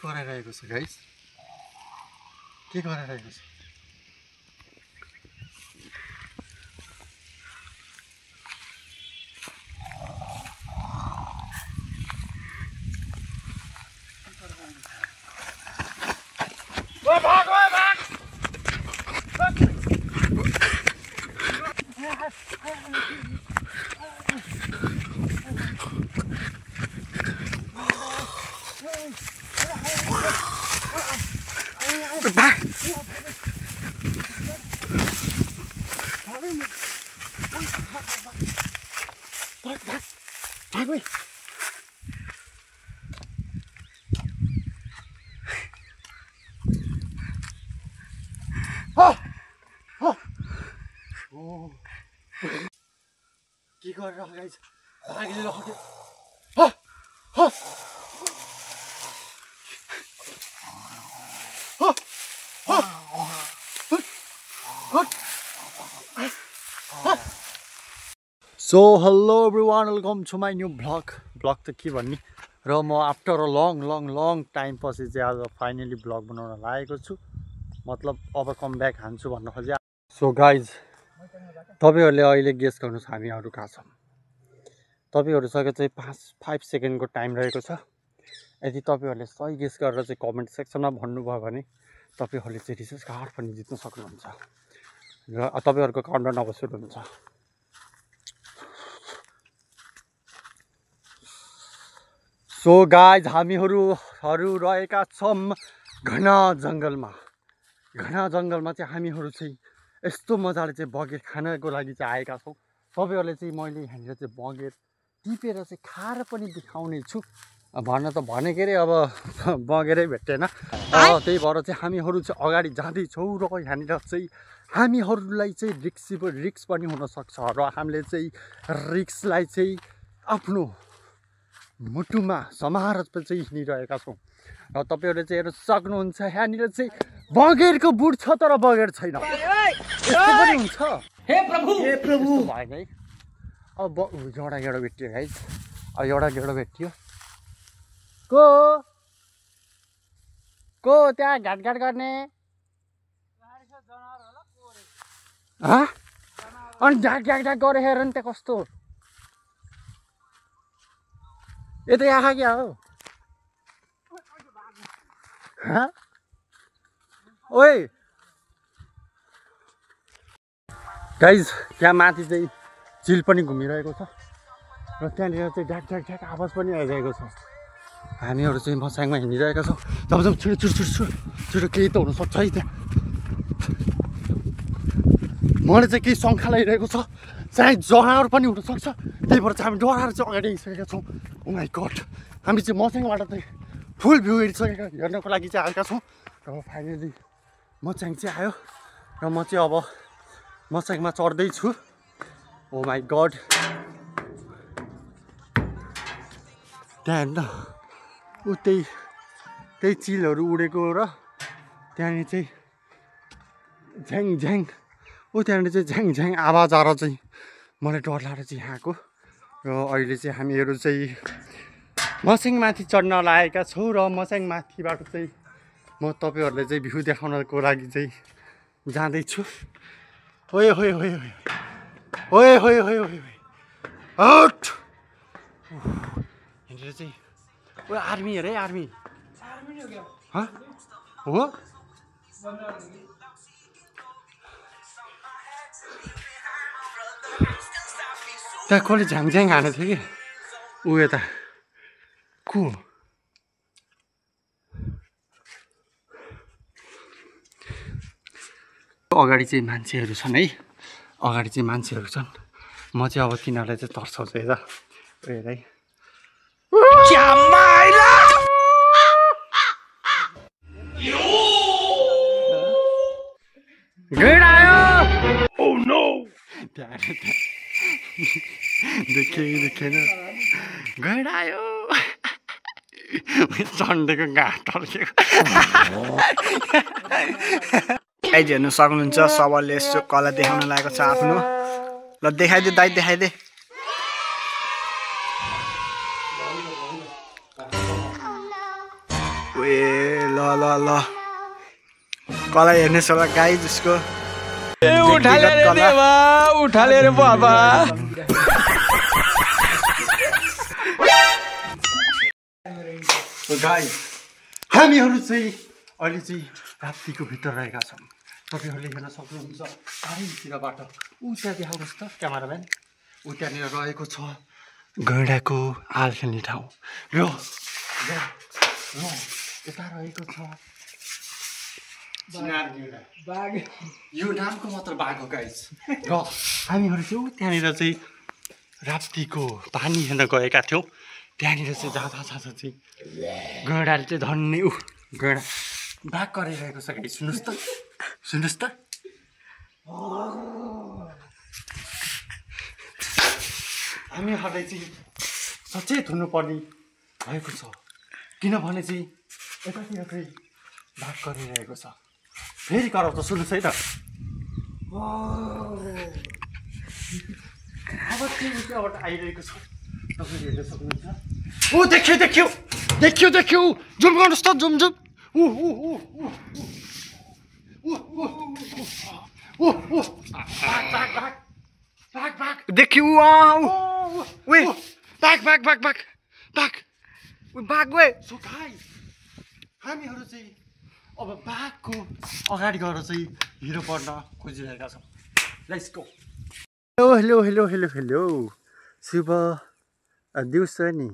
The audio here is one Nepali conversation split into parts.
गरिरहेको छ गाइस के गरिरहेको छ के गरेर गाइस भागले लग्यो so hello everyone welcome to my new blog त के भन्ने र म आफ्टर अ लङ टाइम पछि चाहिँ आज फाइनली ब्लग बनाउन लागेको छु मतलब अब कम ब्याक हान्छु भन्न खोजे सो गाइज तपाईहरुले अहिले गेस गर्नुस् हामीहरु कहाँ छौं तपाईहरुसँग चाहिँ 5 सेकेन्डको टाइम रहेको छ यदि तपाईहरुले सही गेस गरेर चाहिँ कमेन्ट सेक्सनमा भन्नुभयो भने तपाईहरुले चाहिँ रिसर्च कार्ड पनि जित्न सक्नुहुन्छ र तपाईहरुको काउन्टडाउन अब सुरु हुन्छ सो गाइज हामीहरु रहेका छौं घना जंगलमा चाहिँ हामीहरु चाहिँ यस्तो मजाले चाहिँ बगेर खानको लागि चाहिँ आएका छौं तपाईहरुले चाहिँ मैले यहाँनिर चाहिँ बगेर टिपेर चाहिँ खाएर पनि देखाउने छु भन्न त भनेकै रे अब बगेरै भेटेन त्यही भएर चाहिँ हामीहरु चाहिँ अगाडि जाँदै छौं र यहाँनिर चाहिँ हामीहरुलाई चाहिँ रिस्क पनि हुन सक्छ र हामीले चाहिँ रिस्कलाई चाहिँ आफ्नो मुटुमा समाएर चाहिँ हिँडिरहेका छौं र तपाईहरुले चाहिँ हेर्न सक्नुहुन्छ यहाँनिर चाहिँ बगेरको बुट छ तर बगेर छैन यस्तो पनि हुन्छ हे प्रभु भएन है अब एउटा गेडो भेटियो गाइस अब एउटा गेडो भेटियो को त्यहाँ घाटघाट गर्ने अनि ढाक गरे हेर नि त्यहाँ कस्तो यता आँखा क्या हो ओए गाइज त्यहाँ माथि चाहिँ चिल पनि घुमिरहेको छ र त्यहाँनिर चाहिँ ढ्याक आवाज पनि आइरहेको छ हामीहरु चाहिँ मसाङमा हिँडिरहेका छौँ जब छिटो केही त हुनसक्छ है त्यहाँ मैले चाहिँ केही शङ्का लागिरहेको छ चाहे जनावर पनि हुनसक्छ त्यही भएर चाहिँ हामी डराएर चाहिँ अगाडि आइसकेका छौँ ओ माइ गड हामी चाहिँ मसाङबाट चाहिँ फुल भ्यू हेर्नको लागि चाहिँ आएका छौँ र फाइनली मचाङ चाहिँ आयो र म चाहिँ अब मचाङमा चढ्दैछु ओ माई गड त्यहाँ हेर्न ऊ त्यही चिलहरू उडेको र त्यहाँनिर चाहिँ झ्याङ ऊ त्यहाँनिर चाहिँ झ्याङ आवाज आएर चाहिँ मलाई डर लागेर चाहिँ यहाँ आएको र अहिले चाहिँ हामीहरू चाहिँ मसाङमाथि चढ्न लागेका छौँ र मसाङमाथिबाट चाहिँ म तपाईहरुलाई चाहिँ भ्यू देखाउनको लागि चाहिँ जाँदैछु ओए हट यहाँनिर चाहिँ ओ आर्मी अरे आर्मी हो त्यहाँ कसले झ्याङ हानेको थियो कि ऊ यता को अगाडि चाहिँ मान्छेहरू छन् है म चाहिँ अब तिनीहरूलाई चाहिँ तर्साउँछु हेर है देखेन गडायो चण्डेको घाट टर्केको गाइज हेर्नु सक्नुहुन्छ सबलले यसो कला देखाउन लागेको छ आफ्नो ल देखाइदे दाइ देखाइदे ए ल ल ल कला हेर्नुहोस् होला गाई जसको उठाले रे देवा उठाले रे बाबा गाइस हामीहरू चाहिँ अहिले चाहिँ राप्तीको भित्र रहेका छौँ तपाईँहरूले हेर्न सक्नुहुन्छ चारैतिरबाट ऊ त्यहाँ देखाउनुहोस् त क्यामेराम्यान ऊ त्यहाँनिर रहेको छ गैँडाको आल खेल्ने ठाउँ र यता रहेको छ बाघ यो नामको मात्र बाघ हो गाइस र हामीहरू चाहिँ ऊ त्यहाँनिर चाहिँ राप्तीको पानी हेर्न गएका थियौँ त्यहाँनिर चाहिँ जाँदा चाहिँ गैँडाले चाहिँ धन्ने गैँडा बाघ गरिरहेको छ गाइस सुन्नुहोस् त हामीहरूलाई चाहिँ सचेत हुनुपर्ने भएको छ किनभने चाहिँ यतातिर चाहिँ बाघ गरिरहेको छ फेरि कराउ त सुन्नुहोस् है त अब त्यहाँबाट आइरहेको छ तपाईँले हेर्न सक्नुहुन्छ ओ देखियो जुम गर्नुहोस् त जुम देखियो वे बाघ वे सो गाइस हामीहरू चाहिँ अब बाघको अगाडि गएर चाहिँ हिरो पर्न खोजिरहेका छौँ लेट्स गो हेलो शुभ दिउँसो नि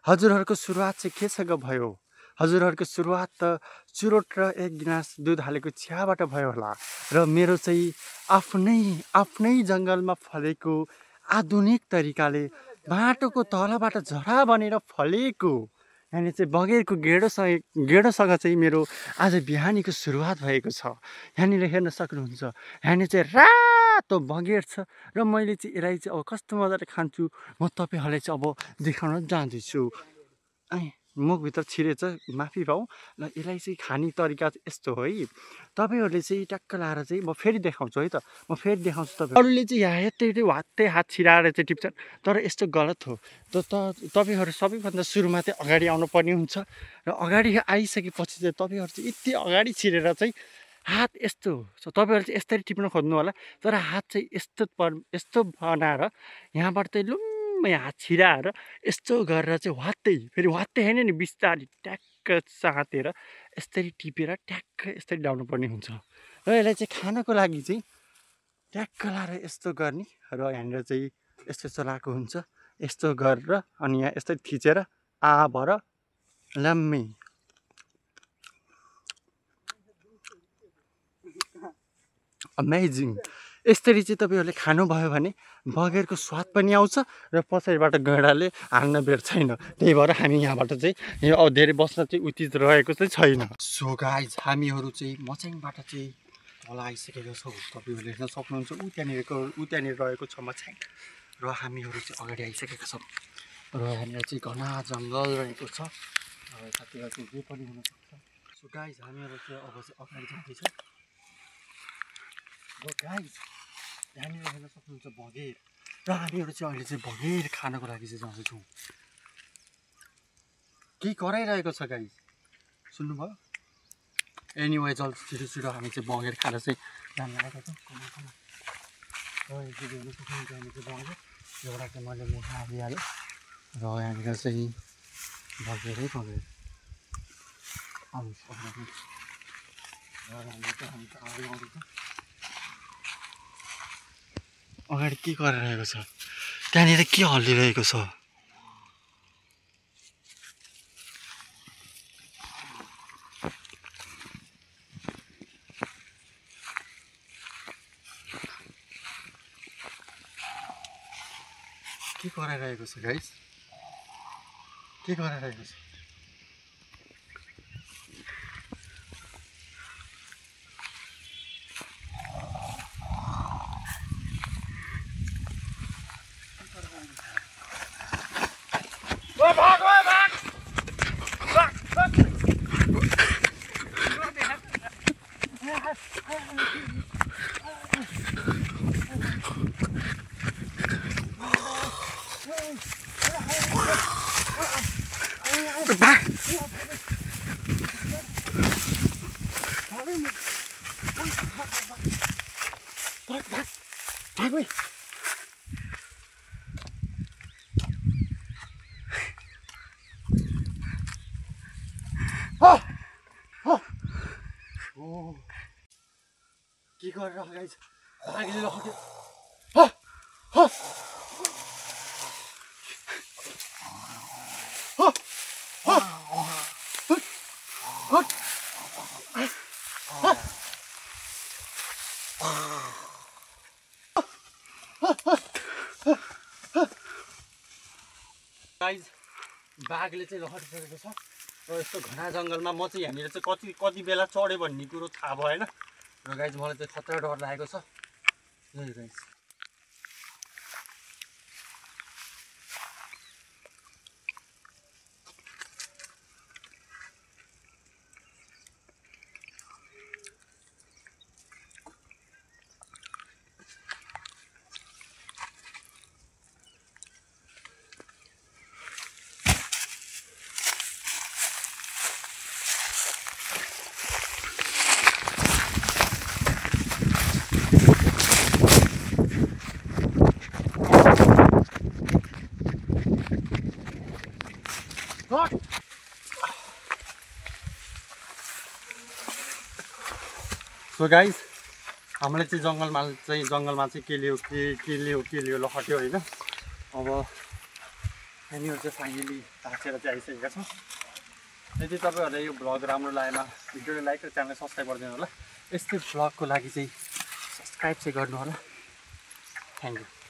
हजुरहरूको सुरुवात चाहिँ केसँग भयो हजुरहरूको सुरुवात त चुरोट र एक गिलास दुध हालेको चियाबाट भयो होला र मेरो चाहिँ आफ्नै जङ्गलमा फलेको आधुनिक तरिकाले बाटोको तलबाट झरा बनेर फलेको यहाँनिर चाहिँ बगेरको गेडोसँग चाहिँ मेरो आज बिहानीको सुरुवात भएको छ यहाँनिर हेर्न सक्नुहुन्छ यहाँनिर चाहिँ रातो बगेर छ र मैले चाहिँ यसलाई चाहिँ अब कस्तो मजाले खान्छु म तपाईँहरूलाई चाहिँ अब देखाउन जाँदैछु मुखभित्र छिरेछ माफी पाऊ ल यसलाई चाहिँ खाने तरिका चाहिँ यस्तो हो है तपाईँहरूले चाहिँ ट्याक्क लाएर चाहिँ म फेरि देखाउँछु है त म फेरि देखाउँछु तपाईँ अरूले चाहिँ यहाँ हातै हात छिराएर चाहिँ टिप्छन् तर यस्तो गलत हो तपाईँहरू सबैभन्दा सुरुमा चाहिँ अगाडि आउनुपर्ने हुन्छ र अगाडि आइसकेपछि चाहिँ तपाईँहरू चाहिँ यति अगाडि छिरेर चाहिँ हात यस्तो तपाईँहरू चाहिँ यस्तरी टिप्न खोज्नु होला तर हात चाहिँ यस्तो बनाएर यहाँबाट चाहिँ हात छिराएर यस्तो गरेर चाहिँ फेरि वात्तै होइन नि बिस्तारै ट्याक्क साँतेर यसरी टिपेर ट्याक्क यसरी ल्याउनु पर्ने हुन्छ र यसलाई चाहिँ खानको लागि चाहिँ ट्याक्क लाएर यस्तो गर्ने र यहाँनिर चाहिँ यस्तो चलाएको हुन्छ यस्तो गरेर अनि यहाँ यस्तै थिचेर भएर लाम्मै अमेजिङ यसरी चाहिँ तपाईँहरूले खानुभयो भने बगेरको स्वाद पनि आउँछ र पछाडिबाट गैँडाले हाल्न बेर छैन त्यही भएर हामी यहाँबाट चाहिँ यो धेरै बस्न चाहिँ उचित रहेको चाहिँ छैन सो गाइज हामीहरू चाहिँ मच्याङबाट चाहिँ तल आइसकेका छौँ तपाईँहरूले हेर्न सक्नुहुन्छ ऊ त्यहाँनिर रहेको छ मच्याङ र हामीहरू चाहिँ अगाडि आइसकेका छौँ र यहाँनिर चाहिँ घना जङ्गल रहेको छ र यतातिर चाहिँ जे पनि हुनसक्छ सो गाइज हामीहरू चाहिँ अब चाहिँ अगाडि जाँदैछ र गाइज यहाँनिर हेर्न सक्नुहुन्छ बगेर र हामीहरू चाहिँ अहिले चाहिँ बगेर खानको लागि चाहिँ जाँदैछौँ केही कराइरहेको छ गाइज सुन्नुभयो एनिवे जल्दी छिटो हामी चाहिँ बगेर खाएर चाहिँ जानु आएका छौँ र हेर्न सक्नुहुन्छ हामी चाहिँ बगेर एउटा चाहिँ मैले मुखा हालिहालेँ र यहाँनिर चाहिँ बगेरै बगेर अगाडि के गरिरहेको छ त्यहाँनिर के हल्लिरहेको छ के गरिरहेको छ गाइस के गरिरहेको छ भाग के गरेर गाइस बाघले लग्यो गाइस बाघले चाहिँ लहरिसकेको छ र यस्तो घना जङ्गलमा म चाहिँ यहाँनिर चाहिँ कति बेला चढ्यो भन्ने कुरो थाहा भएन र गाइस मलाई चाहिँ खतरा डर लागेको छ ल गाइस सो गाइस हामीले चाहिँ जङ्गलमा चाहिँ के लियो लखट्यो होइन अब हामीहरू चाहिँ फाइनली भाँचेर चाहिँ आइसकेका छौँ यदि तपाईँहरूलाई यो भ्लग राम्रो लागेन भिडियोलाई लाइक र च्यानललाई सब्सक्राइब गरिदिनु होला यस्तै भ्लगको लागि चाहिँ सब्सक्राइब चाहिँ गर्नु होला थ्याङ्क यू